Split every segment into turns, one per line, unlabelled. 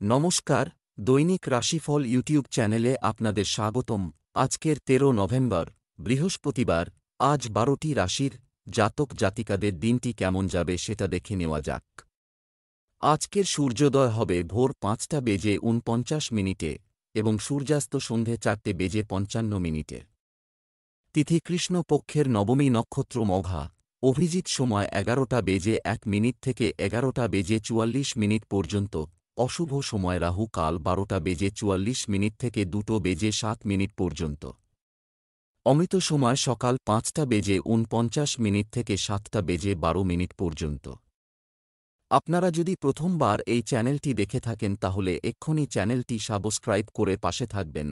নমস্কার, দৈনিক রাশিফল ইউটিউব চ্যানেলে আপনাদের স্বাগতম। আজকের ১৩ নভেম্বর, বৃহস্পতিবার। আজ ১২টি রাশির জাতক জাতিকাদের দিনটি কেমন যাবে সেটা দেখে নেওয়া যাক। আজকের সূর্যোদয় হবে ভোর ৫টা বেজে ৪৯ মিনিটে এবং সূর্যাস্ত সন্ধে ৪টে বেজে ৫৫ মিনিটে। তিথি কৃষ্ণপক্ষের নবমী নক্ষত্র মঘা। অভিজিৎ সময় ১১টা বেজে ১ মিনিট থেকে ১১টা বেজে ৪৪ মিনিট পর্যন্ত। অশুভ সময় রাহু কাল ১২টা বেজে ৪৪ মিনিট থেকে ২টো বেজে ৭ মিনিট পর্যন্ত। অমৃত সময় সকাল ৫টা বেজে ৪৯ মিনিট থেকে ৭টা বেজে ১২ মিনিট পর্যন্ত। আপনারা যদি প্রথমবার এই চ্যানেলটি দেখে থাকেন তাহলে এক্ষুনি চ্যানেলটি সাবস্ক্রাইব করে পাশে থাকবেন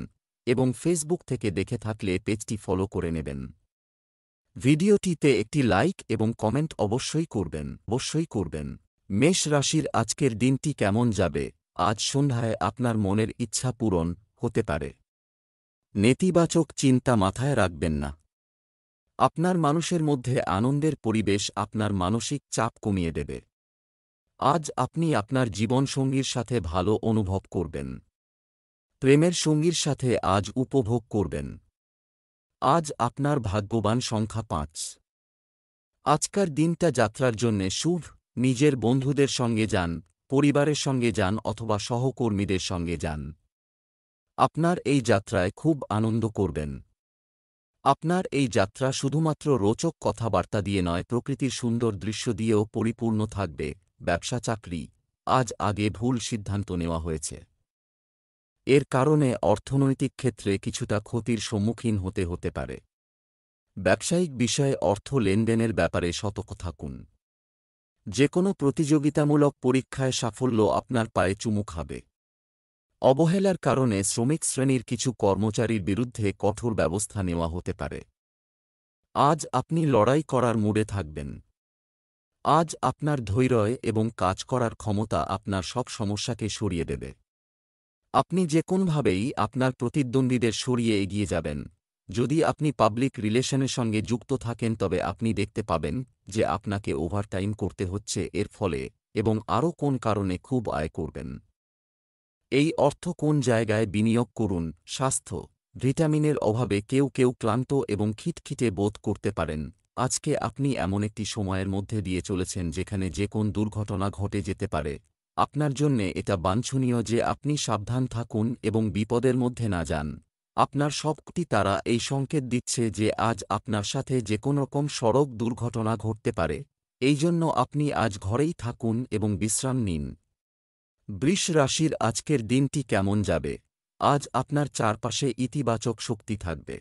এবং ফেসবুক থেকে দেখে থাকলে পেজটি ফলো করে নেবেন। ভিডিওটিতে একটি লাইক এবং কমেন্ট অবশ্যই করবেন। মেষ রাশির আজকের দিনটি কেমন যাবে? আজ সন্ধ্যায় আপনার মনের ইচ্ছা পূরণ হতে পারে। নেতিবাচক চিন্তা মাথায় রাখবেন না। আপনার মানুষের মধ্যে আনন্দের পরিবেশ আপনার মানসিক চাপ কমিয়ে দেবে। আজ আপনি আপনার জীবনসঙ্গীর সাথে ভালো অনুভব করবেন। প্রেমের সঙ্গীর সাথে আজ উপভোগ করবেন। আজ আপনার ভাগ্যবান সংখ্যা ৫। আজকার দিনটা যাত্রার জন্যে শুভ। নিজের বন্ধুদের সঙ্গে যান, পরিবারের সঙ্গে যান অথবা সহকর্মীদের সঙ্গে যান। আপনার এই যাত্রায় খুব আনন্দ করবেন। আপনার এই যাত্রা শুধুমাত্র রোচক কথাবার্তা দিয়ে নয়, প্রকৃতির সুন্দর দৃশ্য দিয়েও পরিপূর্ণ থাকবে। ব্যবসা চাকরি, আজ আগে ভুল সিদ্ধান্ত নেওয়া হয়েছে। এর কারণে অর্থনৈতিক ক্ষেত্রে কিছুটা ক্ষতির সম্মুখীন হতে পারে। ব্যবসায়িক বিষয়ে অর্থ লেনদেনের ব্যাপারে সতর্ক থাকুন। যে কোনো প্রতিযোগিতামূলক পরীক্ষায় সাফল্য আপনার পায়ে চুমু খাবে। অবহেলার কারণে শ্রমিক শ্রেণীর কিছু কর্মচারীর বিরুদ্ধে কঠোর ব্যবস্থা নেওয়া হতে পারে। আজ আপনি লড়াই করার মুডে থাকবেন। আজ আপনার ধৈর্য এবং কাজ করার ক্ষমতা আপনার সব সমস্যাকে সরিয়ে দেবে। আপনি যে কোনোভাবেই আপনার প্রতিদ্বন্দ্বীদের সরিয়ে এগিয়ে যাবেন। যদি আপনি পাবলিক রিলেশনের সঙ্গে যুক্ত থাকেন তবে আপনি দেখতে পাবেন যে আপনাকে ওভারটাইম করতে হচ্ছে এর ফলে, এবং আরও কোন কারণে খুব আয় করবেন। এই অর্থ কোন জায়গায় বিনিয়োগ করুন? স্বাস্থ্য, ভিটামিনের অভাবে কেউ ক্লান্ত এবং খিটখিটে বোধ করতে পারেন। আজকে আপনি এমন একটি সময়ের মধ্যে দিয়ে চলেছেন যেখানে যে কোন দুর্ঘটনা ঘটে যেতে পারে। আপনার জন্যে এটা বাঞ্ছনীয় যে আপনি সাবধান থাকুন এবং বিপদের মধ্যে না যান। আপনার সবকটি তারা এই সংকেত দিচ্ছে যে আজ আপনার সাথে যে কোনো রকম সড়ক দুর্ঘটনা ঘটতে পারে। এই জন্য আপনি আজ ঘরেই থাকুন এবং বিশ্রাম নিন। বৃষ রাশির আজকের দিনটি কেমন যাবে? আজ আপনার চারপাশে ইতিবাচক শক্তি থাকবে।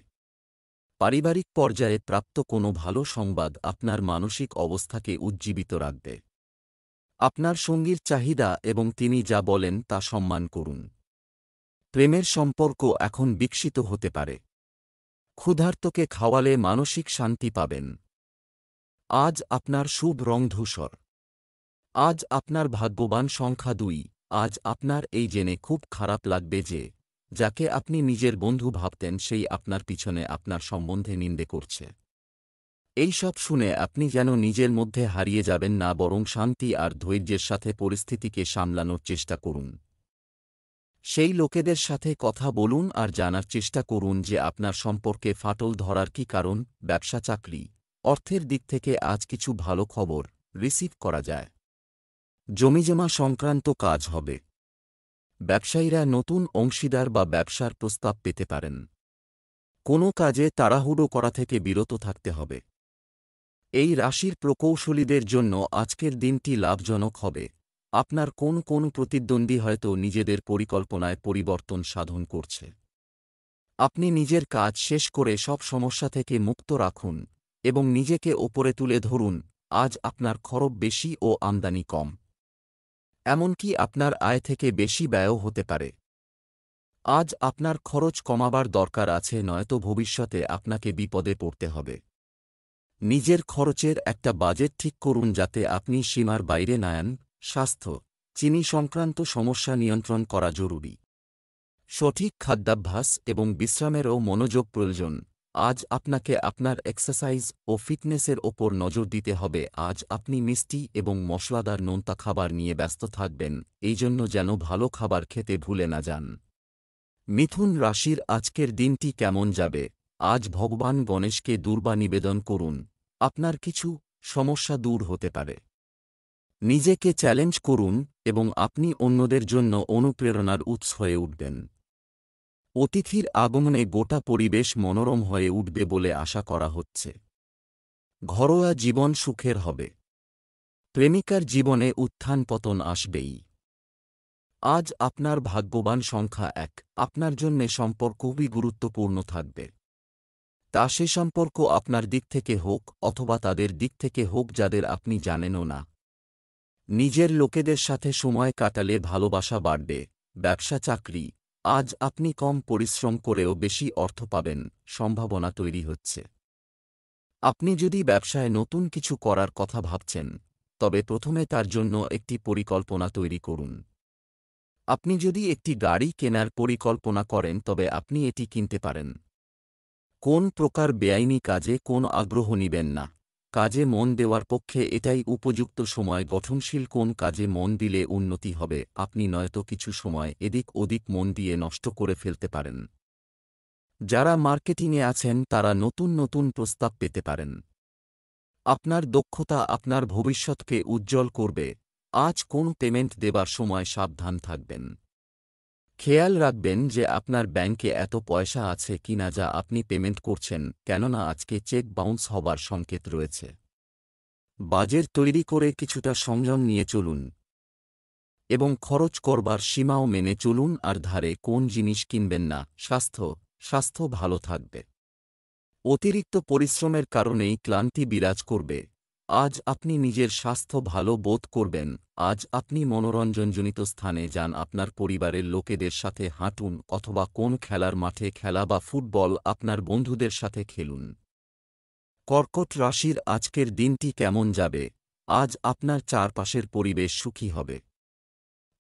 পারিবারিক পর্যায়ে প্রাপ্ত কোনো ভালো সংবাদ আপনার মানসিক অবস্থাকে উজ্জীবিত রাখবে। আপনার সঙ্গীর চাহিদা এবং তিনি যা বলেন তা সম্মান করুন। প্রেমের সম্পর্ক এখন বিকশিত হতে পারে। ক্ষুধার্তকে খাওয়ালে মানসিক শান্তি পাবেন। আজ আপনার শুভ রং ধূসর। আজ আপনার ভাগ্যবান সংখ্যা ২। আজ আপনার এই জেনে খুব খারাপ লাগবে যে যাকে আপনি নিজের বন্ধু ভাবতেন সেই আপনার পিছনে আপনার সম্বন্ধে নিন্দে করছে। এই সব শুনে আপনি যেন নিজের মধ্যে হারিয়ে যাবেন না, বরং শান্তি আর ধৈর্যের সাথে পরিস্থিতিকে সামলানোর চেষ্টা করুন। সেই লোকেদের সাথে কথা বলুন আর জানার চেষ্টা করুন যে আপনার সম্পর্কে ফাটল ধরার কী কারণ। ব্যবসা চাকরি, অর্থের দিক থেকে আজ কিছু ভালো খবর রিসিভ করা যায়। জমিজমা সংক্রান্ত কাজ হবে। ব্যবসায়ীরা নতুন অংশীদার বা ব্যবসার প্রস্তাব পেতে পারেন। কোনো কাজে তাড়াহুড়ো করা থেকে বিরত থাকতে হবে। এই রাশির প্রকৌশলীদের জন্য আজকের দিনটি লাভজনক হবে। আপনার কোন প্রতিদ্বন্দ্বী হয়তো নিজেদের পরিকল্পনায় পরিবর্তন সাধন করছে। আপনি নিজের কাজ শেষ করে সব সমস্যা থেকে মুক্ত রাখুন এবং নিজেকে ওপরে তুলে ধরুন। আজ আপনার খরচ বেশি ও আমদানি কম। এমনকি আপনার আয় থেকে বেশি ব্যয়ও হতে পারে। আজ আপনার খরচ কমাবার দরকার আছে, নয়তো ভবিষ্যতে আপনাকে বিপদে পড়তে হবে। নিজের খরচের একটা বাজেট ঠিক করুন যাতে আপনি সীমার বাইরে না যান। স্বাস্থ্য, চিনি সংক্রান্ত সমস্যা নিয়ন্ত্রণ করা জরুরি। সঠিক খাদ্যাভ্যাস এবং বিশ্রামেরও মনোযোগ প্রয়োজন। আজ আপনাকে আপনার এক্সারসাইজ ও ফিটনেসের ওপর নজর দিতে হবে। আজ আপনি মিষ্টি এবং মশলাদার নোনতা খাবার নিয়ে ব্যস্ত থাকবেন, এই জন্য যেন ভালো খাবার খেতে ভুলে না যান। মিথুন রাশির আজকের দিনটি কেমন যাবে? আজ ভগবান গণেশকে দুর্বা নিবেদন করুন, আপনার কিছু সমস্যা দূর হতে পারে। নিজেকে চ্যালেঞ্জ করুন এবং আপনি অন্যদের জন্য অনুপ্রেরণার উৎস হয়ে উঠবেন। অতিথির আগমনে গোটা পরিবেশ মনোরম হয়ে উঠবে বলে আশা করা হচ্ছে। ঘরোয়া জীবন সুখের হবে। প্রেমিকার জীবনে উত্থান পতন আসবেই। আজ আপনার ভাগ্যবান সংখ্যা ১, আপনার জন্যে সম্পর্ক খুবই গুরুত্বপূর্ণ থাকবে। তা সে সম্পর্ক আপনার দিক থেকে হোক অথবা তাদের দিক থেকে হোক যাদের আপনি জানেনও না। নিজের লোকেদের সাথে সময় কাটালে ভালোবাসা বাড়বে। ব্যবসা চাকরি, আজ আপনি কম পরিশ্রম করেও বেশি অর্থ পাবেন, সম্ভাবনা তৈরি হচ্ছে। আপনি যদি ব্যবসায় নতুন কিছু করার কথা ভাবছেন, তবে প্রথমে তার জন্য একটি পরিকল্পনা তৈরি করুন। আপনি যদি একটি গাড়ি কেনার পরিকল্পনা করেন তবে আপনি এটি কিনতে পারেন। কোন প্রকার বেআইনি কাজে কোন আগ্রহ নিবেন না। কাজে মন দেওয়ার পক্ষে এটাই উপযুক্ত সময়। গঠনশীল কোন কাজে মন দিলে উন্নতি হবে, আপনি নয়তো কিছু সময় এদিক ওদিক মন দিয়ে নষ্ট করে ফেলতে পারেন। যারা মার্কেটিংয়ে আছেন তারা নতুন নতুন প্রস্তাব পেতে পারেন। আপনার দক্ষতা আপনার ভবিষ্যৎকে উজ্জ্বল করবে। আজ কোন পেমেন্ট দেবার সময় সাবধান থাকবেন। খেয়াল রাখবেন যে আপনার ব্যাংকে এত পয়সা আছে কিনা যা আপনি পেমেন্ট করছেন, কেননা আজকে চেক বাউন্স হবার সংকেত রয়েছে। বাজেট তৈরি করে কিছুটা সংযম নিয়ে চলুন এবং খরচ করবার সীমাও মেনে চলুন। আর ধারে কোন জিনিস কিনবেন না। স্বাস্থ্য ভালো থাকবে। অতিরিক্ত পরিশ্রমের কারণেই ক্লান্তি বিরাজ করবে। আজ আপনি নিজের স্বাস্থ্য ভালো বোধ করবেন। আজ আপনি মনোরঞ্জনজনিত স্থানে যান, আপনার পরিবারের লোকেদের সাথে হাঁটুন অথবা কোন খেলার মাঠে খেলা বা ফুটবল আপনার বন্ধুদের সাথে খেলুন। কর্কট রাশির আজকের দিনটি কেমন যাবে? আজ আপনার চারপাশের পরিবেশ সুখী হবে।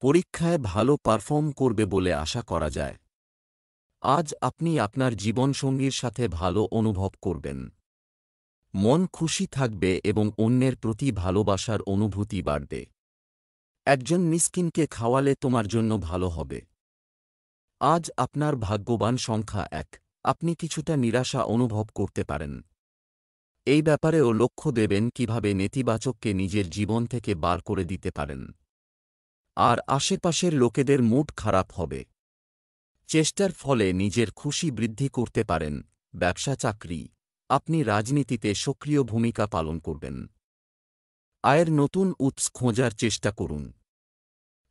পরীক্ষায় ভালো পারফর্ম করবে বলে আশা করা যায়। আজ আপনি আপনার জীবনসঙ্গীর সাথে ভালো অনুভব করবেন। মন খুশি থাকবে এবং অন্যের প্রতি ভালোবাসার অনুভূতি বাড়বে। একজন মিসকিনকে খাওয়ালে তোমার জন্য ভালো হবে। আজ আপনার ভাগ্যবান সংখ্যা ১, আপনি কিছুটা নিরাশা অনুভব করতে পারেন। এই ব্যাপারেও লক্ষ্য দেবেন কিভাবে নেতিবাচককে নিজের জীবন থেকে বার করে দিতে পারেন। আর আশেপাশের লোকেদের মুড খারাপ হবে। চেষ্টার ফলে নিজের খুশি বৃদ্ধি করতে পারেন। ব্যবসা চাকরি, আপনি রাজনীতিতে সক্রিয় ভূমিকা পালন করবেন। আয়ের নতুন উৎস খোঁজার চেষ্টা করুন।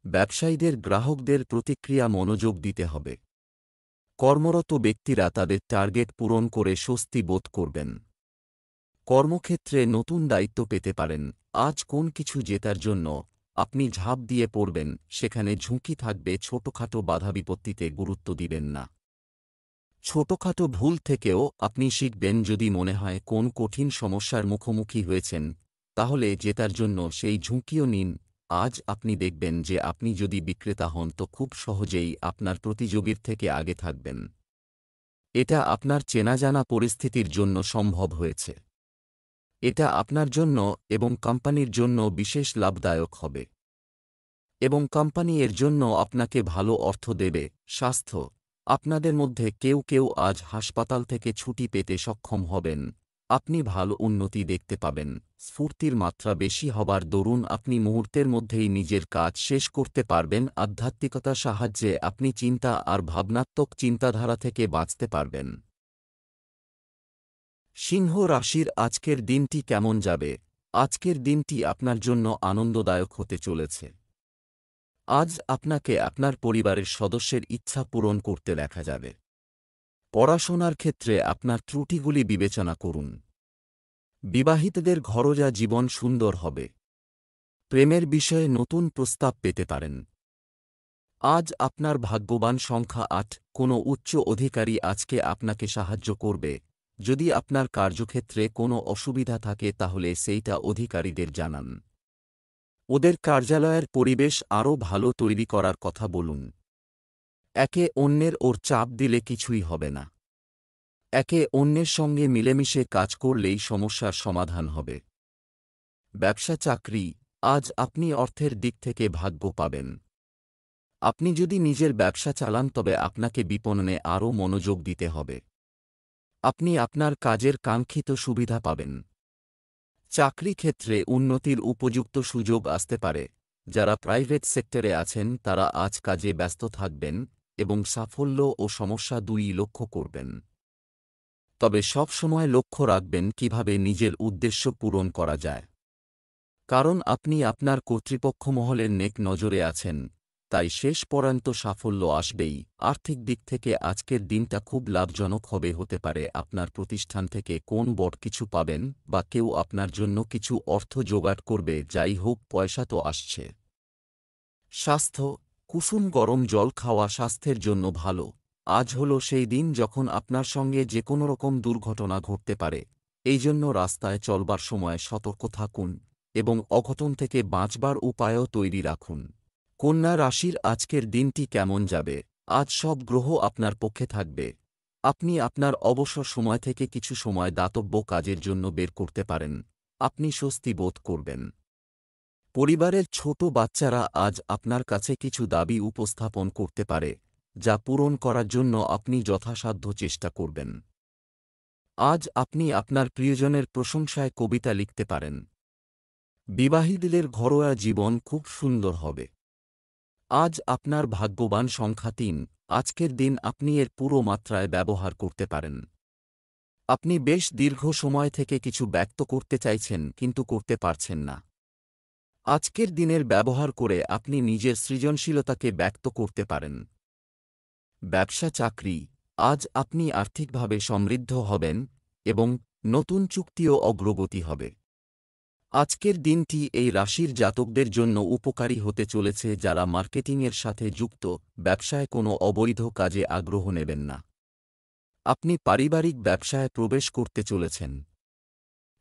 ব্যবসায়ীদের গ্রাহকদের প্রতিক্রিয়া মনোযোগ দিতে হবে। কর্মরত ব্যক্তিরা তাদের টার্গেট পূরণ করে স্বস্তি বোধ করবেন। কর্মক্ষেত্রে নতুন দায়িত্ব পেতে পারেন। আজ কোন কিছু জেতার জন্য আপনি ঝাঁপ দিয়ে পড়বেন, সেখানে ঝুঁকি থাকবে। ছোটখাটো বাধাবিপত্তিতে গুরুত্ব দিবেন না। ছোটখাটো ভুল থেকেও আপনি শিখবেন। যদি মনে হয় কোন কঠিন সমস্যার মুখোমুখি হয়েছেন, তাহলে জেতার জন্য সেই ঝুঁকিও নিন। আজ আপনি দেখবেন যে আপনি যদি বিক্রেতা হন তো খুব সহজেই আপনার প্রতিযোগীর থেকে আগে থাকবেন। এটা আপনার চেনাজানা পরিস্থিতির জন্য সম্ভব হয়েছে। এটা আপনার জন্য এবং কোম্পানির জন্য বিশেষ লাভদায়ক হবে এবং কোম্পানি এর জন্য আপনাকে ভালো অর্থ দেবে। স্বাস্থ্য, আপনাদের মধ্যে কেউ কেউ আজ হাসপাতাল থেকে ছুটি পেতে সক্ষম হবেন। আপনি ভালো উন্নতি দেখতে পাবেন। স্ফূর্তির মাত্রা বেশি হবার দরুন আপনি মুহূর্তের মধ্যেই নিজের কাজ শেষ করতে পারবেন। আধ্যাত্মিকতার সাহায্যে আপনি চিন্তা আর ভাবনাত্মক চিন্তাধারা থেকে বাঁচতে পারবেন। সিংহ রাশির আজকের দিনটি কেমন যাবে? আজকের দিনটি আপনার জন্য আনন্দদায়ক হতে চলেছে। আজ আপনাকে আপনার পরিবারের সদস্যের ইচ্ছা পূরণ করতে দেখা যাবে। পড়াশোনার ক্ষেত্রে আপনার ত্রুটিগুলি বিবেচনা করুন। বিবাহিতদের ঘরোয়া জীবন সুন্দর হবে। প্রেমের বিষয়ে নতুন প্রস্তাব পেতে পারেন। আজ আপনার ভাগ্যবান সংখ্যা ৮, কোনো উচ্চ অধিকারী আজকে আপনাকে সাহায্য করবে। যদি আপনার কার্যক্ষেত্রে কোনো অসুবিধা থাকে তাহলে সেইটা অধিকারীদের জানান। ওদের কার্যালয়ের পরিবেশ আরও ভালো তৈরি করার কথা বলুন। একে অন্যের ওর চাপ দিলে কিছুই হবে না। একে অন্যের সঙ্গে মিলেমিশে কাজ করলেই সমস্যার সমাধান হবে। ব্যবসা চাকরি, আজ আপনি অর্থের দিক থেকে ভাগ্য পাবেন। আপনি যদি নিজের ব্যবসা চালান তবে আপনাকে বিপণনে আরও মনোযোগ দিতে হবে। আপনি আপনার কাজের কাঙ্ক্ষিত সুবিধা পাবেন। চাকরি ক্ষেত্রে উন্নতির উপযুক্ত সুযোগ আসতে পারে। যারা প্রাইভেট সেক্টরে আছেন তারা আজ কাজে ব্যস্ত থাকবেন এবং সাফল্য ও সমস্যা দুইই লক্ষ্য করবেন। তবে সব সময় লক্ষ্য রাখবেন কিভাবে নিজের উদ্দেশ্য পূরণ করা যায়। কারণ আপনি আপনার কর্তৃপক্ষ মহলের নেক নজরে আছেন, তাই শেষ পর্যন্ত সাফল্য আসবেই। আর্থিক দিক থেকে আজকের দিনটা খুব লাভজনক হতে পারে। আপনার প্রতিষ্ঠান থেকে কোন বড় কিছু পাবেন বা কেউ আপনার জন্য কিছু অর্থ জোগাড় করবে। যাই হোক, পয়সা তো আসছে। স্বাস্থ্য, কুসুম গরম জল খাওয়া স্বাস্থ্যের জন্য ভালো। আজ হলো সেই দিন যখন আপনার সঙ্গে যে কোনো রকম দুর্ঘটনা ঘটতে পারে। এই জন্য রাস্তায় চলবার সময় সতর্ক থাকুন এবং অঘটন থেকে বাঁচবার উপায়ও তৈরি রাখুন। কন্যা রাশির আজকের দিনটি কেমন যাবে? আজ সব গ্রহ আপনার পক্ষে থাকবে। আপনি আপনার অবসর সময় থেকে কিছু সময় দাতব্য কাজের জন্য বের করতে পারেন। আপনি স্বস্তি বোধ করবেন। পরিবারের ছোট বাচ্চারা আজ আপনার কাছে কিছু দাবি উপস্থাপন করতে পারে, যা পূরণ করার জন্য আপনি যথাসাধ্য চেষ্টা করবেন। আজ আপনি আপনার প্রিয়জনের প্রশংসায় কবিতা লিখতে পারেন। বিবাহিতদের ঘরোয়া জীবন খুব সুন্দর হবে। আজ আপনার ভাগ্যবান সংখ্যা ৩। আজকের দিন আপনি এর পুরো মাত্রায় ব্যবহার করতে পারেন। আপনি বেশ দীর্ঘ সময় থেকে কিছু ব্যক্ত করতে চাইছেন কিন্তু করতে পারছেন না। আজকের দিনের ব্যবহার করে আপনি নিজের সৃজনশীলতাকে ব্যক্ত করতে পারেন। ব্যবসা চাকরি, আজ আপনি আর্থিকভাবে সমৃদ্ধ হবেন এবং নতুন চুক্তিও অগ্রগতি হবে। আজকের দিনটি এই রাশির জাতকদের জন্য উপকারী হতে চলেছে। যারা মার্কেটিংয়ের সাথে যুক্ত, ব্যবসায় কোনো অবৈধ কাজে আগ্রহ নেবেন না। আপনি পারিবারিক ব্যবসায় প্রবেশ করতে চলেছেন।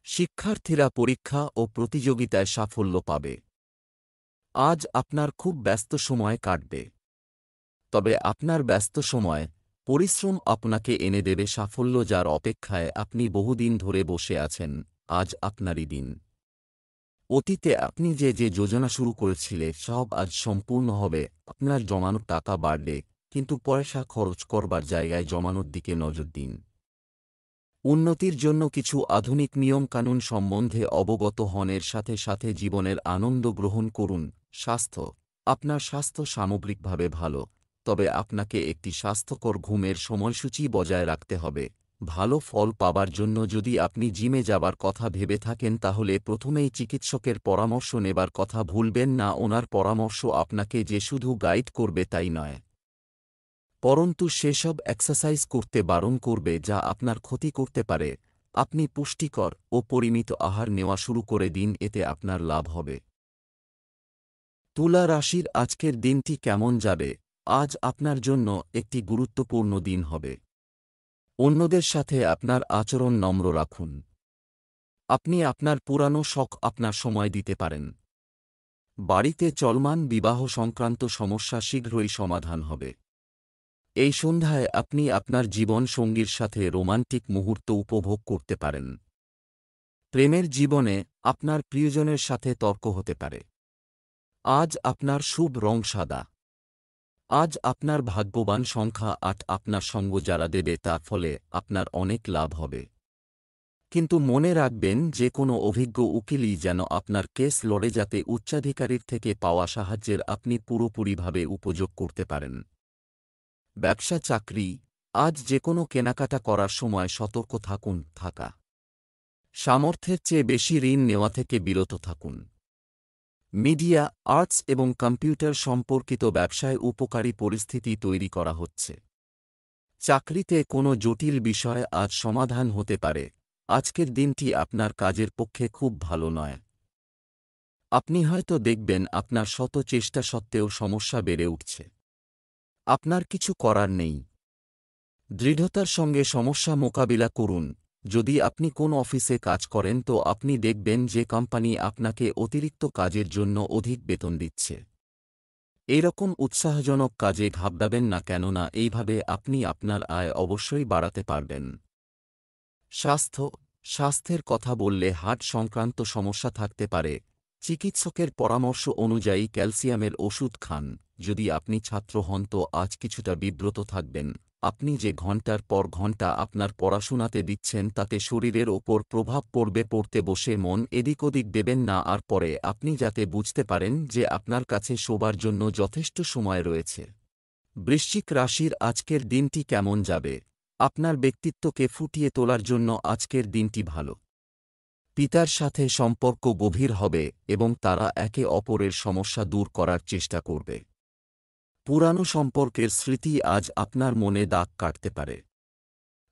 শিক্ষার্থীরা পরীক্ষা ও প্রতিযোগিতায় সাফল্য পাবে। আজ আপনার খুব ব্যস্ত সময় কাটবে। তবে আপনার ব্যস্ত সময়, পরিশ্রম আপনাকে এনে দেবে সাফল্য, যার অপেক্ষায় আপনি বহুদিন ধরে বসে আছেন। আজ আপনারই দিন। অতীতে আপনি যে যোজনা শুরু করেছিলেন সব আজ সম্পূর্ণ হবে। আপনার জমানো টাকা বাড়বে, কিন্তু পয়সা খরচ করবার জায়গায় জমানোর দিকে নজর দিন। উন্নতির জন্য কিছু আধুনিক নিয়মকানুন সম্বন্ধে অবগত হন। এর সাথে সাথে জীবনের আনন্দ গ্রহণ করুন। স্বাস্থ্য, আপনার স্বাস্থ্য সামগ্রিকভাবে ভালো, তবে আপনাকে একটি স্বাস্থ্যকর ঘুমের সময়সূচি বজায় রাখতে হবে। ভালো ফল পাবার জন্য যদি আপনি জিমে যাবার কথা ভেবে থাকেন তাহলে প্রথমেই চিকিৎসকের পরামর্শ নেবার কথা ভুলবেন না। ওনার পরামর্শ আপনাকে যে শুধু গাইড করবে তাই নয়, পরন্তু সেসব এক্সারসাইজ করতে বারণ করবে যা আপনার ক্ষতি করতে পারে। আপনি পুষ্টিকর ও পরিমিত আহার নেওয়া শুরু করে দিন, এতে আপনার লাভ হবে। তুলা রাশির আজকের দিনটি কেমন যাবে? আজ আপনার জন্য একটি গুরুত্বপূর্ণ দিন হবে। অন্যদের সাথে আপনার আচরণ নম্র রাখুন। আপনি আপনার পুরানো শখ আপনার সময় দিতে পারেন। বাড়িতে চলমান বিবাহ সংক্রান্ত সমস্যা শীঘ্রই সমাধান হবে। এই সন্ধ্যায় আপনি আপনার জীবন সঙ্গীর সাথে রোমান্টিক মুহূর্ত উপভোগ করতে পারেন। প্রেমের জীবনে আপনার প্রিয়জনের সাথে তর্ক হতে পারে। আজ আপনার শুভ রং সাদা। আজ আপনার ভাগ্যবান সংখ্যা ৮। আপনার সঙ্গ যারা দেবে তার ফলে আপনার অনেক লাভ হবে। কিন্তু মনে রাখবেন, যে কোনো অভিজ্ঞ উকিলই যেন আপনার কেস লড়ে, যাতে উচ্চাধিকারীর থেকে পাওয়া সাহায্যের আপনি পুরোপুরিভাবে উপযোগ করতে পারেন। ব্যবসা চাকরি, আজ যে কোনো কেনাকাটা করার সময় সতর্ক থাকুন। সামর্থ্যের চেয়ে বেশি ঋণ নেওয়া থেকে বিরত থাকুন। মিডিয়া, আর্টস এবং কম্পিউটার সম্পর্কিত ব্যবসায় উপকারী পরিস্থিতি তৈরি করা হচ্ছে। চাকরিতে কোনো জটিল বিষয় আজ সমাধান হতে পারে। আজকের দিনটি আপনার কাজের পক্ষে খুব ভালো নয়। আপনি হয়তো দেখবেন আপনার শত চেষ্টা সত্ত্বেও সমস্যা বেড়ে উঠছে। আপনার কিছু করার নেই। দৃঢ়তার সঙ্গে সমস্যা মোকাবিলা করুন। যদি আপনি কোন অফিসে কাজ করেন তো আপনি দেখবেন যে কোম্পানি আপনাকে অতিরিক্ত কাজের জন্য অধিক বেতন দিচ্ছে। এরকম উৎসাহজনক কাজে ঘাবড়াবেন না, কেননা এইভাবে আপনি আপনার আয় অবশ্যই বাড়াতে পারবেন। স্বাস্থ্যের কথা বললে হার্ট সংক্রান্ত সমস্যা থাকতে পারে। চিকিৎসকের পরামর্শ অনুযায়ী ক্যালসিয়ামের ওষুধ খান। যদি আপনি ছাত্র হন তো আজ কিছুটা বিব্রত থাকবেন। আপনি যে ঘণ্টার পর ঘণ্টা আপনার পড়াশোনাতে দিচ্ছেন তাতে শরীরের ওপর প্রভাব পড়বে। পড়তে বসে মন এদিক ওদিক দেবেন না, আর পরে আপনি যাতে বুঝতে পারেন যে আপনার কাছে শোবার জন্য যথেষ্ট সময় রয়েছে। বৃশ্চিক রাশির আজকের দিনটি কেমন যাবে? আপনার ব্যক্তিত্বকে ফুটিয়ে তোলার জন্য আজকের দিনটি ভালো। পিতার সাথে সম্পর্ক গভীর হবে এবং তারা একে অপরের সমস্যা দূর করার চেষ্টা করবে। পুরানো সম্পর্কের স্মৃতি আজ আপনার মনে দাগ কাটতে পারে।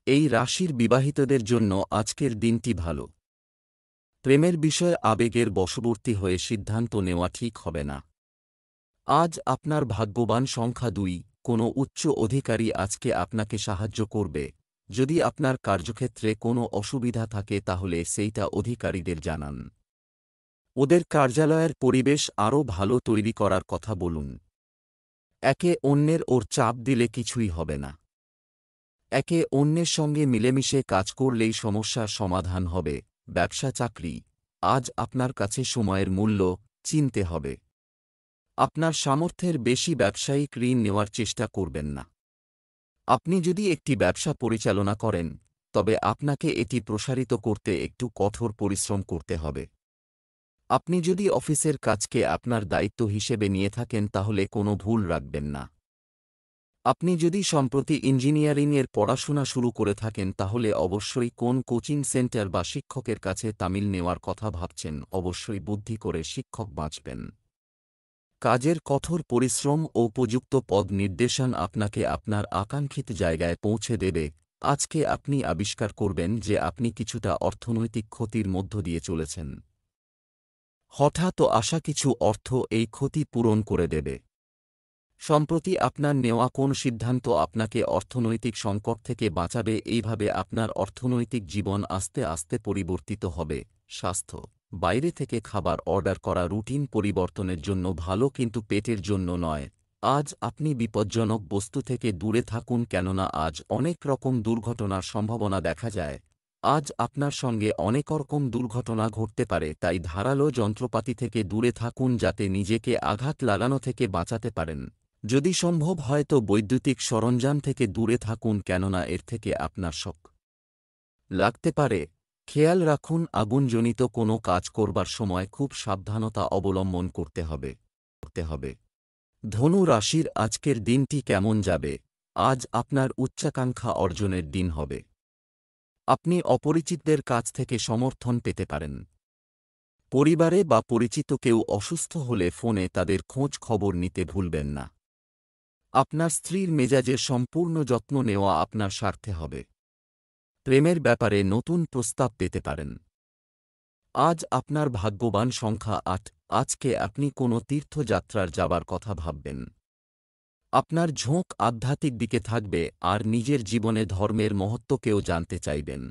এই রাশির বিবাহিতদের জন্য আজকের দিনটি ভালো। প্রেমের বিষয়ে আবেগের বশবর্তী হয়ে সিদ্ধান্ত নেওয়া ঠিক হবে না। আজ আপনার ভাগ্যবান সংখ্যা 2। কোনো উচ্চ অধিকারী আজকে আপনাকে সাহায্য করবে। যদি আপনার কার্যক্ষেত্রে কোনো অসুবিধা থাকে তাহলে সেইটা অধিকারীদের জানান। ওদের কার্যালয়ের পরিবেশ আরও ভালো তৈরি করার কথা বলুন। একে অন্যের ওর চাপ দিলে কিছুই হবে না। একে অন্যের সঙ্গে মিলেমিশে কাজ করলেই সমস্যার সমাধান হবে। ব্যবসা চাকরি, আজ আপনার কাছে সময়ের মূল্য চিনতে হবে। আপনার সামর্থ্যের বেশি ব্যবসায়িক ঋণ নেওয়ার চেষ্টা করবেন না। আপনি যদি একটি ব্যবসা পরিচালনা করেন তবে আপনাকে এটি প্রসারিত করতে একটু কঠোর পরিশ্রম করতে হবে। আপনি যদি অফিসের কাজকে আপনার দায়িত্ব হিসেবে নিয়ে থাকেন তাহলে কোনো ভুল রাখবেন না। আপনি যদি সম্প্রতি ইঞ্জিনিয়ারিংয়ের পড়াশোনা শুরু করে থাকেন তাহলে অবশ্যই কোন কোচিং সেন্টার বা শিক্ষকের কাছে তামিল নেওয়ার কথা ভাবছেন। অবশ্যই বুদ্ধি করে শিক্ষক বাঁচবেন। কাজের কঠোর পরিশ্রম ও উপযুক্ত পদ নির্দেশন আপনাকে আপনার আকাঙ্ক্ষিত জায়গায় পৌঁছে দেবে। আজকে আপনি আবিষ্কার করবেন যে আপনি কিছুটা অর্থনৈতিক ক্ষতির মধ্য দিয়ে চলেছেন। হঠাৎ আসা কিছু অর্থ এই ক্ষতি পূরণ করে দেবে। সম্প্রতি আপনার নেওয়া কোন সিদ্ধান্ত আপনাকে অর্থনৈতিক সংকট থেকে বাঁচাবে। এইভাবে আপনার অর্থনৈতিক জীবন আস্তে আস্তে পরিবর্তিত হবে। স্বাস্থ্য, বাইরে থেকে খাবার অর্ডার করা রুটিন পরিবর্তনের জন্য ভালো, কিন্তু পেটের জন্য নয়। আজ আপনি বিপজ্জনক বস্তু থেকে দূরে থাকুন, কেননা আজ অনেক রকম দুর্ঘটনার সম্ভাবনা দেখা যায়। আজ আপনার সঙ্গে অনেক রকম দুর্ঘটনা ঘটতে পারে, তাই ধারালো যন্ত্রপাতি থেকে দূরে থাকুন যাতে নিজেকে আঘাত লাগানো থেকে বাঁচাতে পারেন। যদি সম্ভব হয় তো বৈদ্যুতিক সরঞ্জাম থেকে দূরে থাকুন, কেননা এর থেকে আপনার শক লাগতে পারে। খেয়াল রাখুন, আগুনজনিত কোনো কাজ করবার সময় খুব সাবধানতা অবলম্বন করতে হবে। ধনু রাশির আজকের দিনটি কেমন যাবে? আজ আপনার উচ্চাকাঙ্ক্ষা অর্জনের দিন হবে। আপনি অপরিচিতদের কাছ থেকে সমর্থন পেতে পারেন। পরিবারে বা পরিচিত কেউ অসুস্থ হলে ফোনে তাদের খোঁজ খবর নিতে ভুলবেন না। আপনার স্ত্রীর মেজাজের সম্পূর্ণ যত্ন নেওয়া আপনার স্বার্থে হবে। প্রেমের ব্যাপারে নতুন প্রস্তাব পেতে পারেন। আজ আপনার ভাগ্যবান সংখ্যা 8। আজকে আপনি কোনো তীর্থযাত্রার যাবার কথা ভাববেন। আপনার ঝোঁক আধ্যাত্মিক দিকে থাকবে আর নিজের জীবনে ধর্মের মহত্বকেও জানতে চাইবেন।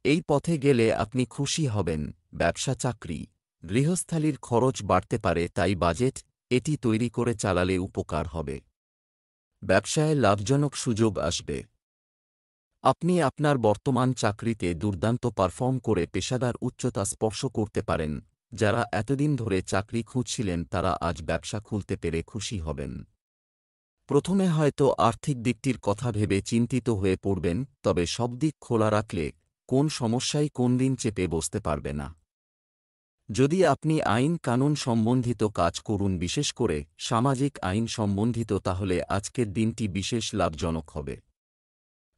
এই পথে গেলে আপনি খুশি হবেন। ব্যবসা চাকরি, গৃহস্থালির খরচ বাড়তে পারে, তাই বাজেট এটি তৈরি করে চালালে উপকার হবে। ব্যবসায় লাভজনক সুযোগ আসবে। আপনি আপনার বর্তমান চাকরিতে দুর্দান্ত পারফর্ম করে পেশাদার উচ্চতা স্পর্শ করতে পারেন। যারা এতদিন ধরে চাকরি খুঁজছিলেন তারা আজ ব্যবসা খুলতে পেরে খুশি হবেন। প্রথমে হয়তো আর্থিক দিকটির কথা ভেবে চিন্তিত হয়ে পড়বেন, তবে সব দিক খোলা রাখলে কোন সমস্যাই কোন দিন চেপে বসতে পারবে না। যদি আপনি আইন কানুন সম্বন্ধিত কাজ করুন, বিশেষ করে সামাজিক আইন সম্বন্ধিত, তাহলে আজকের দিনটি বিশেষ লাভজনক হবে।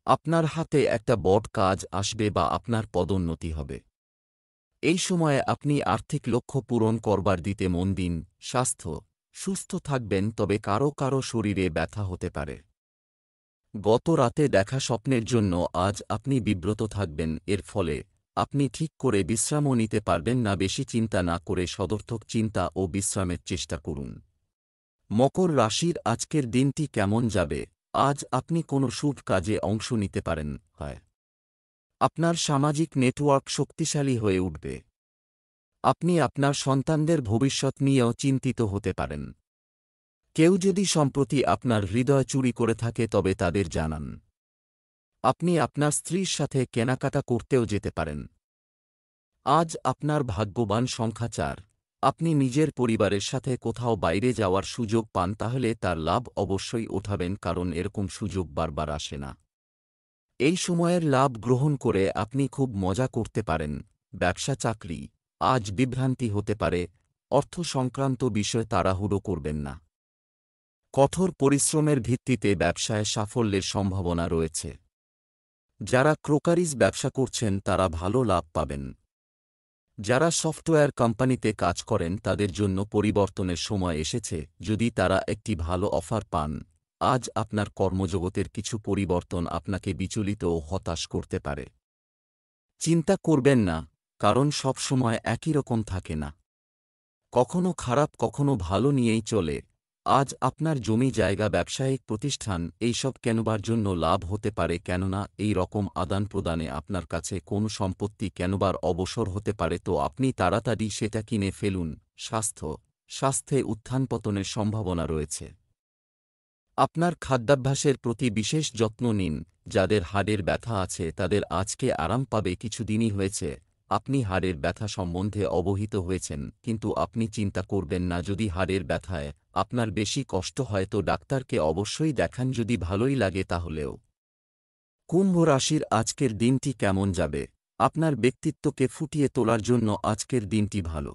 আপনার হাতে একটা বড় কাজ আসবে বা আপনার পদোন্নতি হবে। এই সময়ে আপনি আর্থিক লক্ষ্য পূরণ করবার দিতে মন দিন। স্বাস্থ্য, সুস্থ থাকবেন, তবে কারো কারো শরীরে ব্যথা হতে পারে। গত রাতে দেখা স্বপ্নের জন্য আজ আপনি বিব্রত থাকবেন। এর ফলে আপনি ঠিক করে বিশ্রামও নিতে পারবেন না। বেশি চিন্তা না করে সদর্থক চিন্তা ও বিশ্রামের চেষ্টা করুন। মকর রাশির আজকের দিনটি কেমন যাবে? আজ আপনি কোনো শুভ কাজে অংশ নিতে পারেন। আপনার সামাজিক নেটওয়ার্ক শক্তিশালী হয়ে উঠবে। আপনি আপনার সন্তানদের ভবিষ্যৎ নিয়েও চিন্তিত হতে পারেন। কেউ যদি সম্প্রতি আপনার হৃদয় চুরি করে থাকে তবে তাদের জানান। আপনি আপনার স্ত্রীর সাথে কেনাকাটা করতেও যেতে পারেন। আজ আপনার ভাগ্যবান সংখ্যা 4। আপনি নিজের পরিবারের সাথে কোথাও বাইরে যাওয়ার সুযোগ পান তাহলে তার লাভ অবশ্যই ওঠাবেন, কারণ এরকম সুযোগ বারবার আসে না। এই সময়ের লাভ গ্রহণ করে আপনি খুব মজা করতে পারেন। ব্যবসা চাকরি আজ বিভ্রান্তি হতে পারে। অর্থ সংক্রান্ত বিষয়ে তাড়াহুড়ো করবেন না। কঠোর পরিশ্রমের ভিত্তিতে ব্যবসায় সাফল্যের সম্ভাবনা রয়েছে। যারা ক্রোকারিজ ব্যবসা করছেন তারা ভালো লাভ পাবেন। যারা সফটওয়্যার কোম্পানিতে কাজ করেন তাদের জন্য পরিবর্তনের সময় এসেছে। যদি তারা একটি ভালো অফার পান, আজ আপনার কর্মজগতের কিছু পরিবর্তন আপনাকে বিচলিত ও হতাশ করতে পারে। চিন্তা করবেন না, কারণ সব সময় একই রকম থাকে না। কখনো খারাপ কখনো ভালো নিয়েই চলে। আজ আপনার জমি জায়গা ব্যবসায়িক প্রতিষ্ঠান এইসব কেনবার জন্য লাভ হতে পারে, কেননা এই রকম আদান প্রদানে আপনার কাছে কোন সম্পত্তি কেনবার অবসর হতে পারে, তো আপনি তাড়াতাড়ি সেটা কিনে ফেলুন। স্বাস্থ্যে উত্থান পতনের সম্ভাবনা রয়েছে। আপনার খাদ্যাভ্যাসের প্রতি বিশেষ যত্ন নিন। যাদের হাড়ের ব্যথা আছে তাদের আজকে আরাম পাবে। কিছুদিনই হয়েছে আপনি হাড়ের ব্যথা সম্বন্ধে অবহিত হয়েছেন, কিন্তু আপনি চিন্তা করবেন না। যদি হাড়ের ব্যথায় আপনার বেশি কষ্ট হয় তো ডাক্তারকে অবশ্যই দেখান, যদি ভালোই লাগে তাহলেও। কুম্ভ রাশির আজকের দিনটি কেমন যাবে? আপনার ব্যক্তিত্বকে ফুটিয়ে তোলার জন্য আজকের দিনটি ভালো।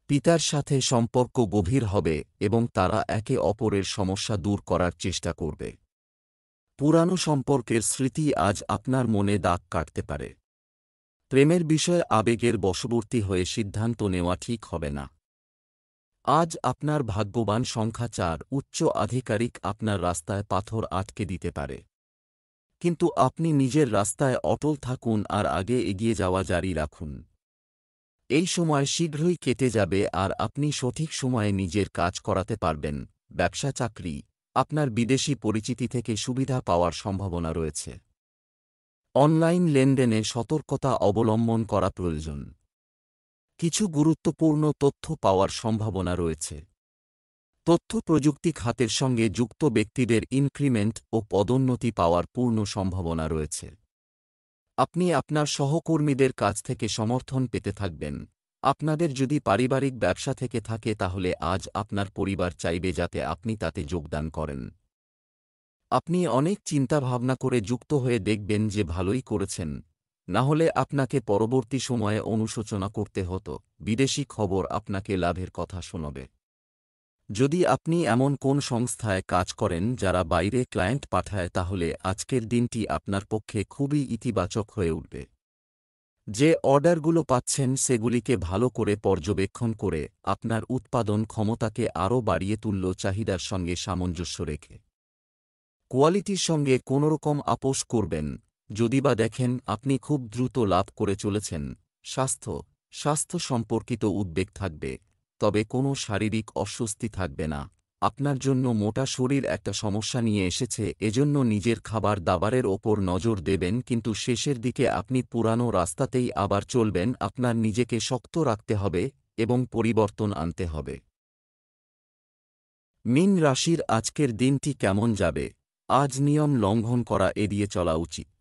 পিতার সাথে সম্পর্ক গভীর হবে এবং তারা একে অপরের সমস্যা দূর করার চেষ্টা করবে। পুরানো সম্পর্কের স্মৃতি আজ আপনার মনে দাগ কাটতে পারে। প্রেমের বিষয়ে আবেগের বশবর্তী হয়ে সিদ্ধান্ত নেওয়া ঠিক হবে না। আজ আপনার ভাগ্যবান সংখ্যা 4। উচ্চ আধিকারিক আপনার রাস্তায় পাথর আটকে দিতে পারে, কিন্তু আপনি নিজের রাস্তায় অটল থাকুন আর আগে এগিয়ে যাওয়া জারি রাখুন। এই সময় শীঘ্রই কেটে যাবে আর আপনি সঠিক সময়ে নিজের কাজ করাতে পারবেন। ব্যবসা চাকরি আপনার বিদেশি পরিচিতি থেকে সুবিধা পাওয়ার সম্ভাবনা রয়েছে। অনলাইন লেনদেনে সতর্কতা অবলম্বন করা প্রয়োজন। কিছু গুরুত্বপূর্ণ তথ্য পাওয়ার সম্ভাবনা রয়েছে। তথ্য প্রযুক্তি খাতের সঙ্গে যুক্ত ব্যক্তিদের ইনক্রিমেন্ট ও পদোন্নতি পাওয়ার পূর্ণ সম্ভাবনা রয়েছে। আপনি আপনার সহকর্মীদের কাছ থেকে সমর্থন পেতে থাকবেন। আপনাদের যদি পারিবারিক ব্যবসা থেকে থাকে তাহলে আজ আপনার পরিবার চাইবে যাতে আপনি তাতে যোগদান করেন। আপনি অনেক চিন্তাভাবনা করে যুক্ত হয়ে দেখবেন যে ভালোই করেছেন, না হলে আপনাকে পরবর্তী সময়ে অনুশোচনা করতে হতো। বিদেশি খবর আপনাকে লাভের কথা শোনাবে। যদি আপনি এমন কোন সংস্থায় কাজ করেন যারা বাইরে ক্লায়েন্ট পাঠায় তাহলে আজকের দিনটি আপনার পক্ষে খুবই ইতিবাচক হয়ে উঠবে। যে অর্ডারগুলো পাচ্ছেন সেগুলিকে ভালো করে পর্যবেক্ষণ করে আপনার উৎপাদন ক্ষমতাকে আরও বাড়িয়ে তুলল, চাহিদার সঙ্গে সামঞ্জস্য রেখে। কোয়ালিটির সঙ্গে কোনোরকম আপোষ করবেন। যদিবা দেখেন আপনি খুব দ্রুত লাভ করে চলেছেন। স্বাস্থ্য সম্পর্কিত উদ্বেগ থাকবে, তবে কোনো শারীরিক অস্বস্তি থাকবে না। আপনার জন্য মোটা শরীর একটা সমস্যা নিয়ে এসেছে, এজন্য নিজের খাবার দাবারের ওপর নজর দেবেন, কিন্তু শেষের দিকে আপনি পুরানো রাস্তাতেই আবার চলবেন। আপনার নিজেকে শক্ত রাখতে হবে এবং পরিবর্তন আনতে হবে। মীন রাশির আজকের দিনটি কেমন যাবে? আজ নিয়ম লঙ্ঘন করা এড়িয়ে চলা উচিত।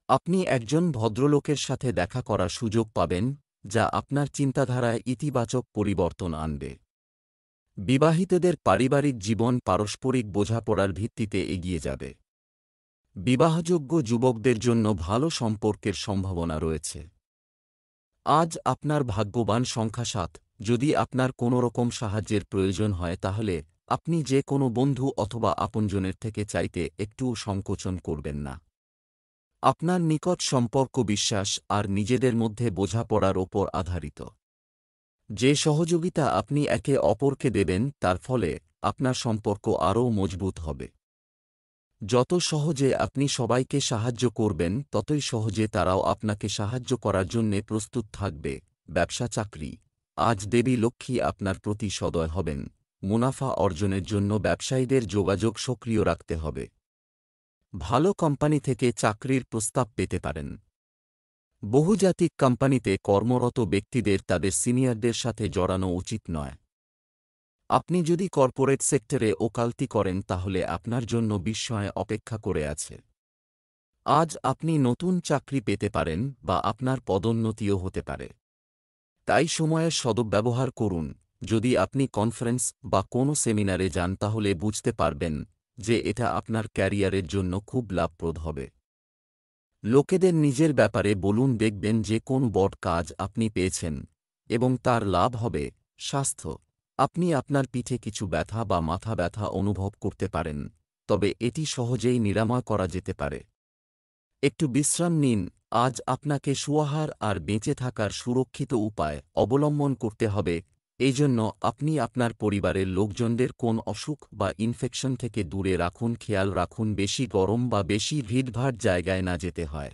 আপনি একজন ভদ্রলোকের সাথে দেখা করার সুযোগ পাবেন, যা আপনার চিন্তাধারায় ইতিবাচক পরিবর্তন আনবে। বিবাহিতদের পারিবারিক জীবন পারস্পরিক বোঝাপড়ার ভিত্তিতে এগিয়ে যাবে। বিবাহযোগ্য যুবকদের জন্য ভালো সম্পর্কের সম্ভাবনা রয়েছে। আজ আপনার ভাগ্যবান সংখ্যা 7। যদি আপনার কোনোরকম সাহায্যের প্রয়োজন হয় তাহলে আপনি যে কোনো বন্ধু অথবা আপনজনের থেকে চাইতে একটুও সংকোচন করবেন না। আপনার নিকট সম্পর্ক বিশ্বাস আর নিজেদের মধ্যে বোঝাপড়ার ওপর আধারিত। যে সহযোগিতা আপনি একে অপরকে দেবেন তার ফলে আপনার সম্পর্ক আরও মজবুত হবে। যত সহজে আপনি সবাইকে সাহায্য করবেন ততই সহজে তারাও আপনাকে সাহায্য করার জন্যে প্রস্তুত থাকবে। ব্যবসা চাকরি আজ দেবী লক্ষ্মী আপনার প্রতি সদয় হবেন। মুনাফা অর্জনের জন্য ব্যবসায়ীদের যোগাযোগ সক্রিয় রাখতে হবে। ভালো কোম্পানি থেকে চাকরির প্রস্তাব পেতে পারেন। বহুজাতিক কোম্পানিতে কর্মরত ব্যক্তিদের তাদের সিনিয়রদের সাথে জড়ানো উচিত নয়। আপনি যদি কর্পোরেট সেক্টরে ওকালতি করেন তাহলে আপনার জন্য বিস্ময় অপেক্ষা করে আছে। আজ আপনি নতুন চাকরি পেতে পারেন বা আপনার পদোন্নতিও হতে পারে। তাই সময়ের সদ্ব্যবহার করুন। যদি আপনি কনফারেন্স বা কোনো সেমিনারে যান তাহলে বুঝতে পারবেন যে এটা আপনার ক্যারিয়ারের জন্য খুব লাভপ্রদ হবে। লোকেদের নিজের ব্যাপারে বলুন, দেখবেন যে কোন বড় কাজ আপনি পেয়েছেন এবং তার লাভ হবে। স্বাস্থ্য, আপনি আপনার পিঠে কিছু ব্যথা বা মাথা ব্যথা অনুভব করতে পারেন, তবে এটি সহজেই নিরাময় করা যেতে পারে। একটু বিশ্রাম নিন। আজ আপনাকে সুয়াহার আর বেঁচে থাকার সুরক্ষিত উপায় অবলম্বন করতে হবে। এইজন্য আপনি আপনার পরিবারের লোকজনদের কোন অসুখ বা ইনফেকশন থেকে দূরে রাখুন। খেয়াল রাখুন বেশি গরম বা বেশি ভিড়ভাড় জায়গায় না যেতে হয়।